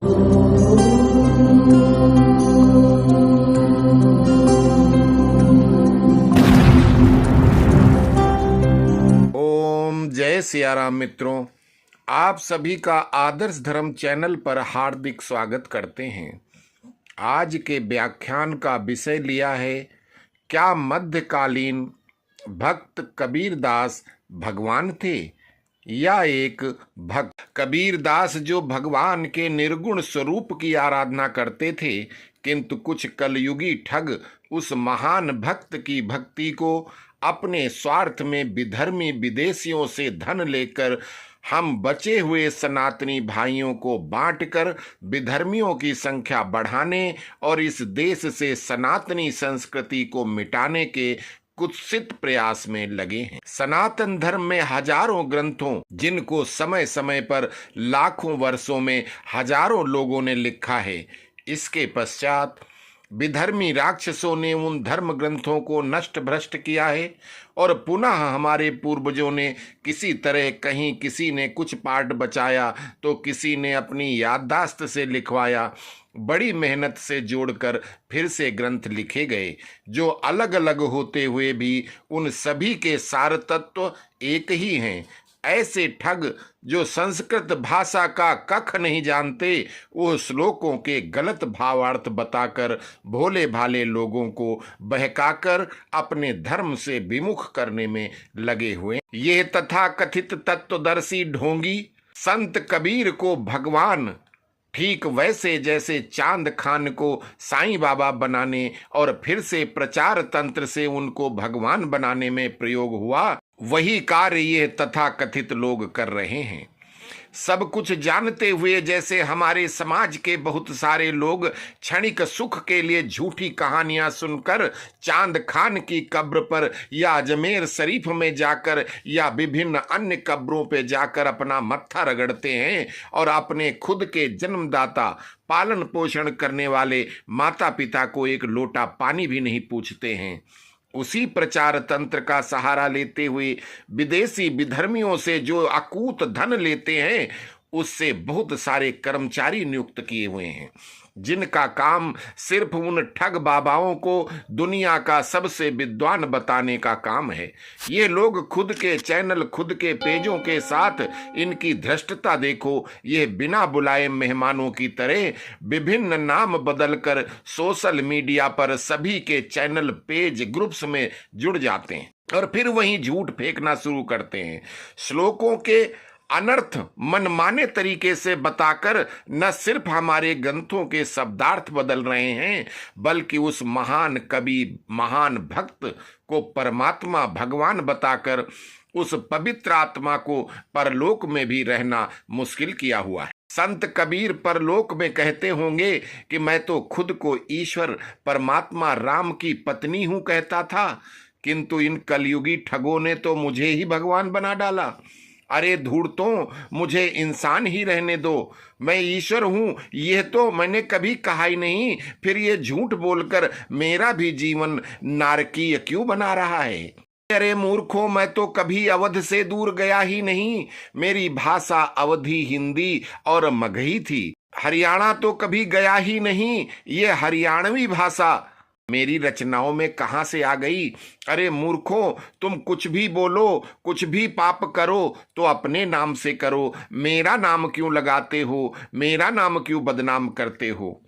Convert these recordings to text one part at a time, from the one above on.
ओम जय सियाराम। मित्रों, आप सभी का आदर्श धर्म चैनल पर हार्दिक स्वागत करते हैं। आज के व्याख्यान का विषय लिया है, क्या मध्यकालीन भक्त कबीरदास भगवान थे या एक भक्त? कबीरदास जो भगवान के निर्गुण स्वरूप की आराधना करते थे, किंतु कुछ कलयुगी ठग उस महान भक्त की भक्ति को अपने स्वार्थ में विधर्मी विदेशियों से धन लेकर हम बचे हुए सनातनी भाइयों को बांटकर विधर्मियों की संख्या बढ़ाने और इस देश से सनातनी संस्कृति को मिटाने के कुत्सित प्रयास में लगे हैं। सनातन धर्म में हजारों ग्रंथों, जिनको समय समय पर लाखों वर्षों में हजारों लोगों ने लिखा है, इसके पश्चात विधर्मी राक्षसों ने उन धर्म ग्रंथों को नष्ट भ्रष्ट किया है और पुनः हमारे पूर्वजों ने किसी तरह, कहीं किसी ने कुछ पाठ बचाया तो किसी ने अपनी याददाश्त से लिखवाया, बड़ी मेहनत से जोड़कर फिर से ग्रंथ लिखे गए, जो अलग अलग होते हुए भी उन सभी के सार तत्व एक ही हैं। ऐसे ठग जो संस्कृत भाषा का कख नहीं जानते, वो श्लोकों के गलत भावार्थ बताकर भोले भाले लोगों को बहकाकर अपने धर्म से विमुख करने में लगे हुए। ये तथाकथित तत्वदर्शी ढोंगी संत कबीर को भगवान ठीक वैसे जैसे चांद खान को साईं बाबा बनाने और फिर से प्रचार तंत्र से उनको भगवान बनाने में प्रयोग हुआ, वही कार्य ये तथाकथित लोग कर रहे हैं। सब कुछ जानते हुए जैसे हमारे समाज के बहुत सारे लोग क्षणिक सुख के लिए झूठी कहानियां सुनकर चांद खान की कब्र पर या अजमेर शरीफ में जाकर या विभिन्न अन्य कब्रों पे जाकर अपना मत्था रगड़ते हैं और अपने खुद के जन्मदाता, पालन पोषण करने वाले माता पिता को एक लोटा पानी भी नहीं पूछते हैं। उसी प्रचार तंत्र का सहारा लेते हुए विदेशी विधर्मियों से जो अकूत धन लेते हैं, उससे बहुत सारे कर्मचारी नियुक्त किए हुए हैं, जिनका काम सिर्फ उन ठग बाबाओं को दुनिया का सबसे विद्वान बताने का काम है। ये लोग खुद के चैनल, खुद के पेजों के साथ इनकी धृष्टता देखो, ये बिना बुलाए मेहमानों की तरह विभिन्न नाम बदलकर सोशल मीडिया पर सभी के चैनल, पेज, ग्रुप्स में जुड़ जाते हैं और फिर वहीं झूठ फेंकना शुरू करते हैं। श्लोकों के अनर्थ मनमाने तरीके से बताकर न सिर्फ हमारे ग्रंथों के शब्दार्थ बदल रहे हैं, बल्कि उस महान कवि, महान भक्त को परमात्मा भगवान बताकर उस पवित्र आत्मा को परलोक में भी रहना मुश्किल किया हुआ है। संत कबीर परलोक में कहते होंगे कि मैं तो खुद को ईश्वर परमात्मा राम की पत्नी हूं कहता था, किंतु इन कलयुगी ठगों ने तो मुझे ही भगवान बना डाला। अरे धूर्तों, मुझे इंसान ही रहने दो, मैं ईश्वर हूं यह तो मैंने कभी कहा ही नहीं, फिर ये झूठ बोलकर मेरा भी जीवन नारकीय क्यों बना रहा है? अरे मूर्खों, मैं तो कभी अवध से दूर गया ही नहीं, मेरी भाषा अवधी, हिंदी और मगही थी। हरियाणा तो कभी गया ही नहीं, ये हरियाणवी भाषा मेरी रचनाओं में कहां से आ गई? अरे मूर्खों, तुम कुछ भी बोलो, कुछ भी पाप करो तो अपने नाम से करो, मेरा नाम क्यों लगाते हो? मेरा नाम क्यों बदनाम करते हो?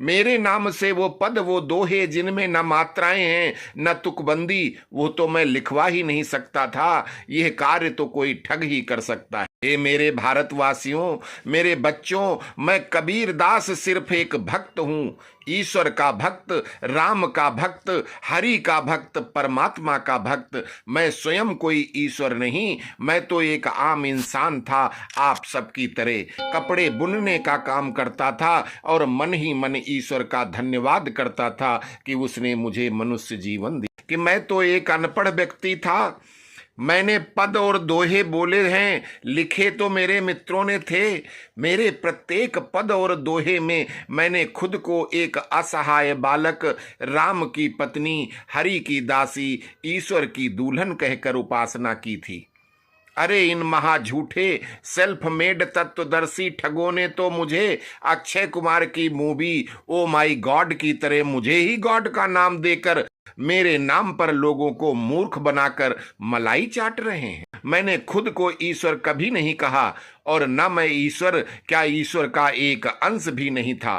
मेरे नाम से वो पद, वो दोहे जिनमें न मात्राएं हैं न तुकबंदी, वो तो मैं लिखवा ही नहीं सकता था। यह कार्य तो कोई ठग ही कर सकता है। हे मेरे भारतवासियों, मेरे बच्चों, मैं कबीरदास सिर्फ एक भक्त हूं, ईश्वर का भक्त, राम का भक्त, हरि का भक्त, परमात्मा का भक्त। मैं स्वयं कोई ईश्वर नहीं, मैं तो एक आम इंसान था, आप सबकी तरह कपड़े बुनने का काम करता था और मन ही मन ईश्वर का धन्यवाद करता था कि उसने मुझे मनुष्य जीवन दिया। कि मैं तो एक अनपढ़ व्यक्ति था, मैंने पद और दोहे बोले हैं, लिखे तो मेरे मित्रों ने थे। मेरे प्रत्येक पद और दोहे में मैंने खुद को एक असहाय बालक, राम की पत्नी, हरि की दासी, ईश्वर की दुल्हन कहकर उपासना की थी। अरे इन महा झूठे सेल्फ मेड तत्वदर्शी ठगों ने तो मुझे अक्षय कुमार की मूवी ओ माई गॉड की तरह मुझे ही गॉड का नाम देकर मेरे नाम पर लोगों को मूर्ख बनाकर मलाई चाट रहे हैं। मैंने खुद को ईश्वर कभी नहीं कहा और न मैं ईश्वर क्या ईश्वर का एक अंश भी नहीं था।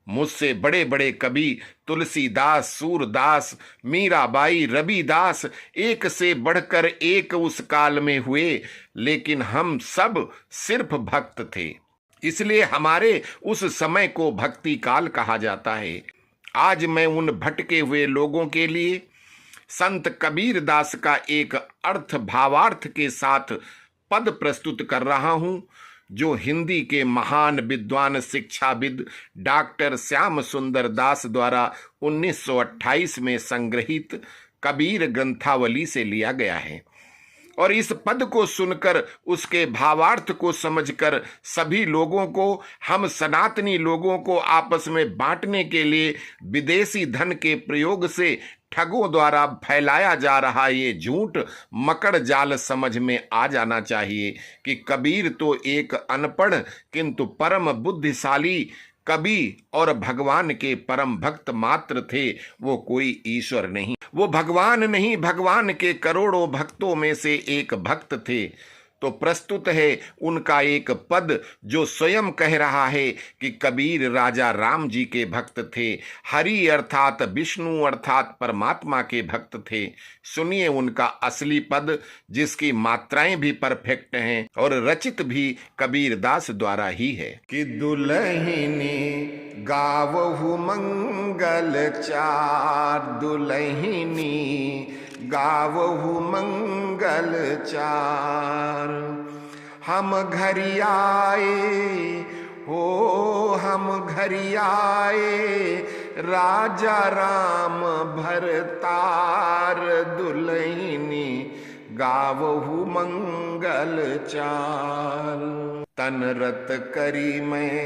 मुझसे बड़े बड़े कवि तुलसीदास, सूरदास, मीराबाई, रविदास एक से बढ़कर एक उस काल में हुए, लेकिन हम सब सिर्फ भक्त थे, इसलिए हमारे उस समय को भक्ति काल कहा जाता है। आज मैं उन भटके हुए लोगों के लिए संत कबीर दास का एक अर्थ भावार्थ के साथ पद प्रस्तुत कर रहा हूं, जो हिंदी के महान विद्वान शिक्षाविद डॉक्टर श्याम सुंदर दास द्वारा 1928 में संग्रहित कबीर ग्रंथावली से लिया गया है। और इस पद को सुनकर उसके भावार्थ को समझकर सभी लोगों को, हम सनातनी लोगों को आपस में बांटने के लिए विदेशी धन के प्रयोग से ठगों द्वारा फैलाया जा रहा ये झूठ मकड़ जाल समझ में आ जाना चाहिए कि कबीर तो एक अनपढ़ किंतु परम बुद्धिशाली कवि और भगवान के परम भक्त मात्र थे। वो कोई ईश्वर नहीं, वो भगवान नहीं, भगवान के करोड़ों भक्तों में से एक भक्त थे। तो प्रस्तुत है उनका एक पद जो स्वयं कह रहा है कि कबीर राजा राम जी के भक्त थे, हरि अर्थात विष्णु अर्थात परमात्मा के भक्त थे। सुनिए उनका असली पद, जिसकी मात्राएं भी परफेक्ट हैं और रचित भी कबीर दास द्वारा ही है। कि दुल्हनी गावहु मंगल चार, दुल्हनी गावहु मंगल चार, हम घरी आए हो, हम घरी आए राजा राम भरतार, दुल्हनी गावहु मंगल चार। तन रत करी मैं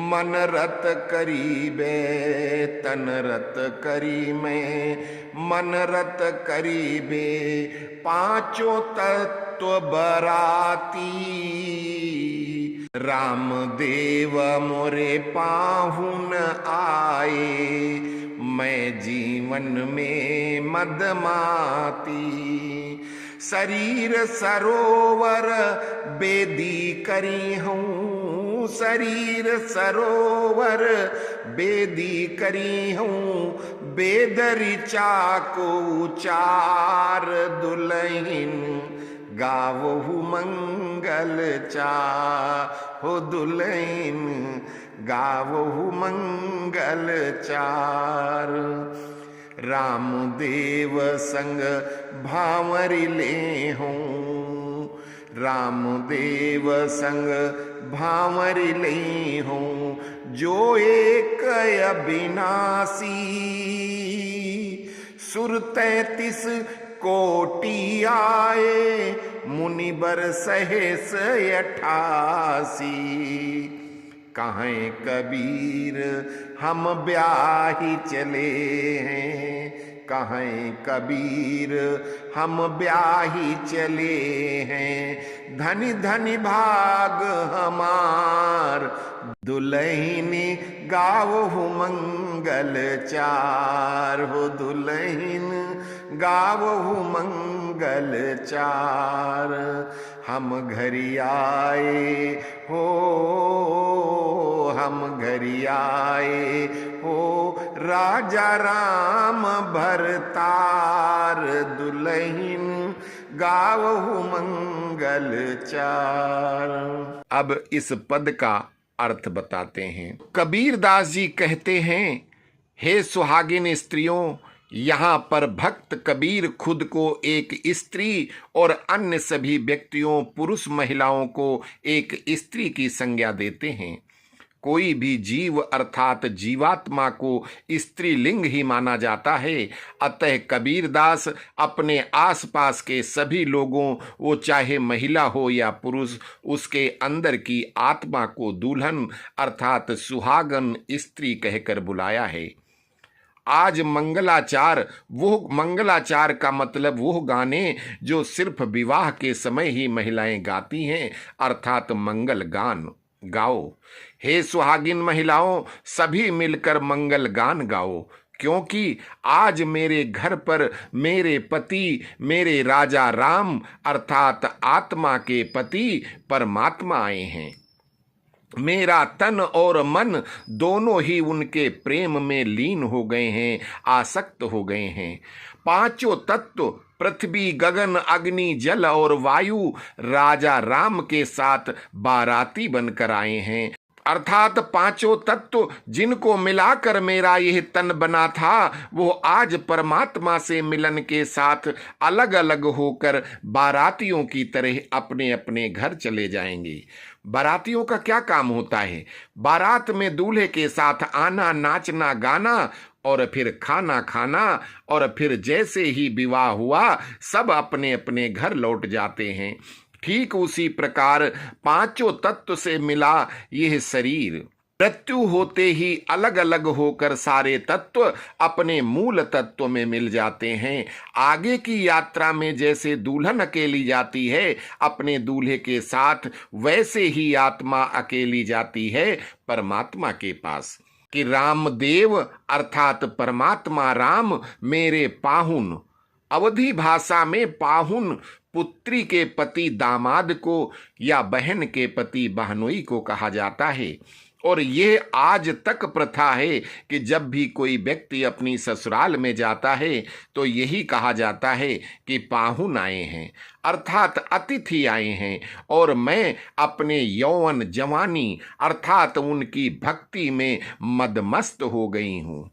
मन रत करीबे, तन रत करी मैं मन रत करीबे, पांचों तत्व बराती, राम देव मोरे पाहुन आए, मैं जीवन में मदमाती, शरीर सरोवर बेदी करी हूँ, शरीर सरोवर बेदी करी हूँ, बेद ऋचा को उचार, दुल्हन गावहु मंगल चार, दुल्हन गावहु मंगल चार। रामदेव संग भांवरी ले हूँ, रामदेव संग भांवरी ले हूँ, जो एक अविनाशी, सुर 33 कोटि आए, मुनिबर सहेस 88, कहें कबीर हम ब्याही चले हैं, कहें कबीर हम ब्याही चले हैं, धनी धनी भाग हमार, दुल्हनी गावहु मंगल चार, दुल्हन गावहु मंगल चार। हम घरी आए हो, हम घरी आए हो राजा राम भरतार, दुल्हन गावहु मंगल चार। अब इस पद का अर्थ बताते हैं। कबीर दास जी कहते हैं, हे सुहागिन स्त्रियों, यहाँ पर भक्त कबीर खुद को एक स्त्री और अन्य सभी व्यक्तियों पुरुष महिलाओं को एक स्त्री की संज्ञा देते हैं। कोई भी जीव अर्थात जीवात्मा को स्त्रीलिंग ही माना जाता है। अतः कबीरदास अपने आसपास के सभी लोगों, वो चाहे महिला हो या पुरुष, उसके अंदर की आत्मा को दुल्हन अर्थात सुहागन स्त्री कहकर बुलाया है। आज मंगलाचार का मतलब वो गाने जो सिर्फ विवाह के समय ही महिलाएं गाती हैं, अर्थात मंगल गान गाओ। हे सुहागिन महिलाओं, सभी मिलकर मंगल गान गाओ, क्योंकि आज मेरे घर पर मेरे पति, मेरे राजा राम अर्थात आत्मा के पति परमात्मा आए हैं। मेरा तन और मन दोनों ही उनके प्रेम में लीन हो गए हैं, आसक्त हो गए हैं। पांचों तत्व पृथ्वी, गगन, अग्नि, जल और वायु राजा राम के साथ बाराती बनकर आए हैं, अर्थात पांचों तत्व जिनको मिलाकर मेरा यह तन बना था, वो आज परमात्मा से मिलन के साथ अलग अलग होकर बारातियों की तरह अपने अपने घर चले जाएंगे। बारातियों का क्या काम होता है? बारात में दूल्हे के साथ आना, नाचना, गाना और फिर खाना खाना, और फिर जैसे ही विवाह हुआ सब अपने अपने घर लौट जाते हैं। ठीक उसी प्रकार पांचों तत्व से मिला यह शरीर मृत्यु होते ही अलग अलग होकर सारे तत्व अपने मूल तत्व में मिल जाते हैं। आगे की यात्रा में जैसे दुल्हन अकेली जाती है अपने दूल्हे के साथ, वैसे ही आत्मा अकेली जाती है परमात्मा के पास। कि रामदेव अर्थात परमात्मा राम मेरे पाहुन, अवधी भाषा में पाहुन पुत्री के पति दामाद को या बहन के पति बहनोई को कहा जाता है। और यह आज तक प्रथा है कि जब भी कोई व्यक्ति अपनी ससुराल में जाता है तो यही कहा जाता है कि पाहुन आए हैं, अर्थात अतिथि आए हैं, और मैं अपने यौवन जवानी अर्थात उनकी भक्ति में मदमस्त हो गई हूँ।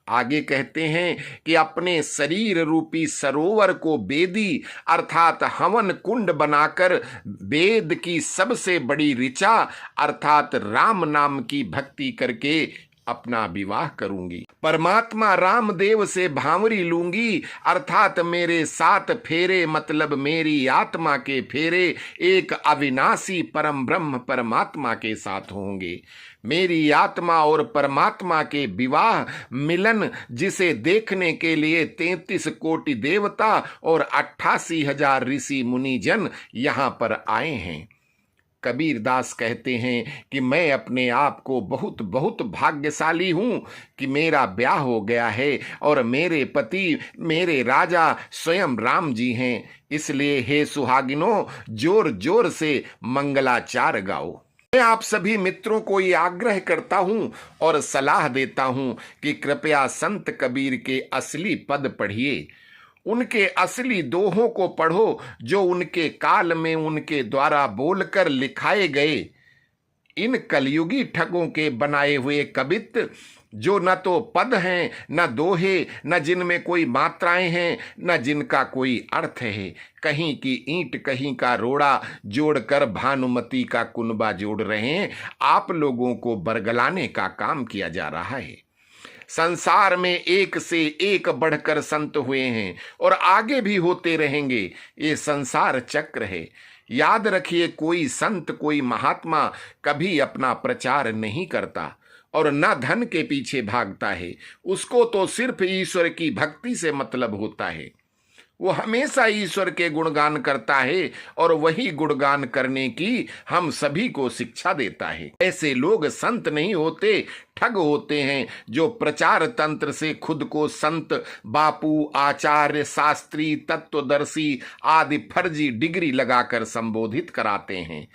आगे कहते हैं कि अपने शरीर रूपी सरोवर को वेदी अर्थात हवन कुंड बनाकर वेद की सबसे बड़ी ऋचा अर्थात राम नाम की भक्ति करके अपना विवाह करूंगी। परमात्मा रामदेव से भांवरी लूंगी, अर्थात मेरे 7 फेरे मतलब मेरी आत्मा के फेरे एक अविनाशी परम ब्रह्म परमात्मा के साथ होंगे। मेरी आत्मा और परमात्मा के विवाह मिलन जिसे देखने के लिए 33 कोटि देवता और 88,000 ऋषि मुनिजन यहाँ पर आए हैं। कबीर दास कहते हैं कि मैं अपने आप को बहुत बहुत भाग्यशाली हूँ कि मेरा ब्याह हो गया है और मेरे पति मेरे राजा स्वयं राम जी हैं। इसलिए हे सुहागिनों, जोर जोर से मंगलाचार गाओ। मैं आप सभी मित्रों को ये आग्रह करता हूँ और सलाह देता हूँ कि कृपया संत कबीर के असली पद पढ़िए, उनके असली दोहों को पढ़ो जो उनके काल में उनके द्वारा बोलकर लिखाए गए इन कलयुगी ठगों के बनाए हुए कवित्त जो न तो पद हैं न दोहे, न जिनमें कोई मात्राएं हैं न जिनका कोई अर्थ है। कहीं की ईंट कहीं का रोड़ा जोड़कर भानुमती का कुनबा जोड़ रहे हैं। आप लोगों को बरगलाने का काम किया जा रहा है। संसार में एक से एक बढ़कर संत हुए हैं और आगे भी होते रहेंगे। ये संसार चक्र है। याद रखिए, कोई संत कोई महात्मा कभी अपना प्रचार नहीं करता और न धन के पीछे भागता है। उसको तो सिर्फ ईश्वर की भक्ति से मतलब होता है। वो हमेशा ईश्वर के गुणगान करता है और वही गुणगान करने की हम सभी को शिक्षा देता है। ऐसे लोग संत नहीं होते, ठग होते हैं जो प्रचार तंत्र से खुद को संत, बापू, आचार्य, शास्त्री, तत्वदर्शी आदि फर्जी डिग्री लगाकर संबोधित कराते हैं।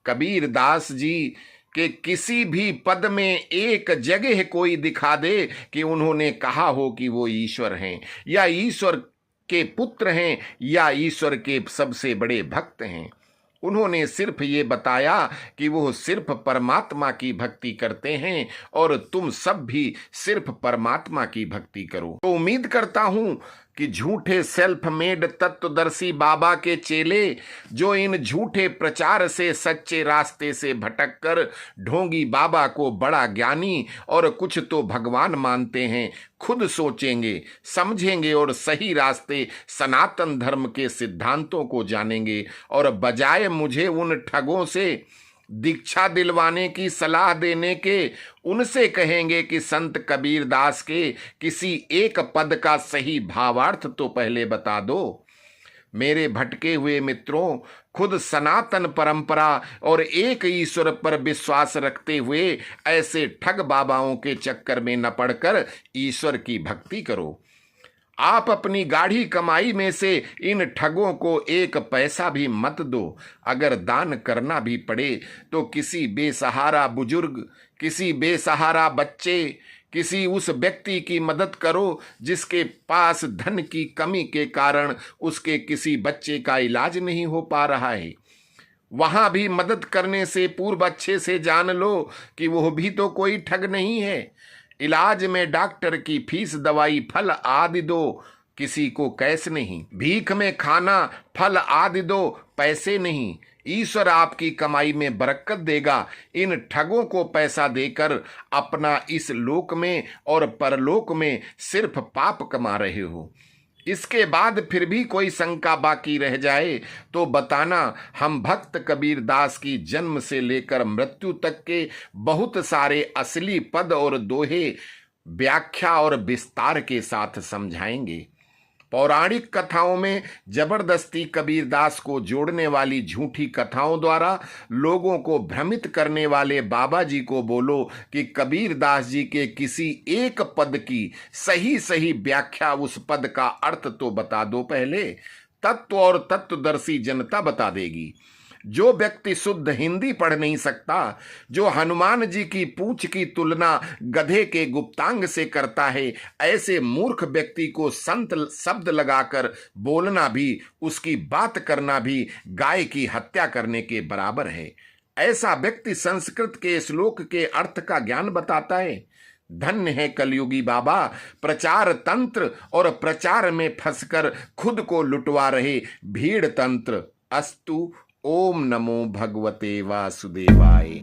कबीर दास जी कि किसी भी पद में एक जगह कोई दिखा दे कि उन्होंने कहा हो कि वो ईश्वर हैं या ईश्वर के पुत्र हैं या ईश्वर के सबसे बड़े भक्त हैं। उन्होंने सिर्फ ये बताया कि वो सिर्फ परमात्मा की भक्ति करते हैं और तुम सब भी सिर्फ परमात्मा की भक्ति करो। तो उम्मीद करता हूं कि झूठे सेल्फ मेड तत्वदर्शी बाबा के चेले जो इन झूठे प्रचार से सच्चे रास्ते से भटककर ढोंगी बाबा को बड़ा ज्ञानी और कुछ तो भगवान मानते हैं, खुद सोचेंगे, समझेंगे और सही रास्ते सनातन धर्म के सिद्धांतों को जानेंगे और बजाय मुझे उन ठगों से दीक्षा दिलवाने की सलाह देने के उनसे कहेंगे कि संत कबीरदास के किसी एक पद का सही भावार्थ तो पहले बता दो। मेरे भटके हुए मित्रों, खुद सनातन परंपरा और एक ईश्वर पर विश्वास रखते हुए ऐसे ठग बाबाओं के चक्कर में न पड़कर ईश्वर की भक्ति करो। आप अपनी गाढ़ी कमाई में से इन ठगों को एक पैसा भी मत दो। अगर दान करना भी पड़े तो किसी बेसहारा बुजुर्ग, किसी बेसहारा बच्चे, किसी उस व्यक्ति की मदद करो जिसके पास धन की कमी के कारण उसके किसी बच्चे का इलाज नहीं हो पा रहा है। वहां भी मदद करने से पूर्व अच्छे से जान लो कि वह भी तो कोई ठग नहीं है। इलाज में डॉक्टर की फीस, दवाई, फल आदि दो, किसी को कैश नहीं। भीख में खाना, फल आदि दो, पैसे नहीं। ईश्वर आपकी कमाई में बरकत देगा। इन ठगों को पैसा देकर अपना इस लोक में और परलोक में सिर्फ पाप कमा रहे हो। इसके बाद फिर भी कोई शंका बाकी रह जाए तो बताना। हम भक्त कबीरदास की जन्म से लेकर मृत्यु तक के बहुत सारे असली पद और दोहे व्याख्या और विस्तार के साथ समझाएंगे। पौराणिक कथाओं में जबरदस्ती कबीरदास को जोड़ने वाली झूठी कथाओं द्वारा लोगों को भ्रमित करने वाले बाबा जी को बोलो कि कबीरदास जी के किसी एक पद की सही सही व्याख्या, उस पद का अर्थ तो बता दो पहले। तत्व और तत्वदर्शी जनता बता देगी। जो व्यक्ति शुद्ध हिंदी पढ़ नहीं सकता, जो हनुमान जी की पूंछ की तुलना गधे के गुप्तांग से करता है, ऐसे मूर्ख व्यक्ति को संत शब्द लगाकर बोलना भी, उसकी बात करना भी गाय की हत्या करने के बराबर है। ऐसा व्यक्ति संस्कृत के श्लोक के अर्थ का ज्ञान बताता है। धन्य है कलयुगी बाबा, प्रचार तंत्र और प्रचार में फंसकर खुद को लुटवा रहे भीड़ तंत्र। अस्तु। ओम नमो भगवते वासुदेवाय।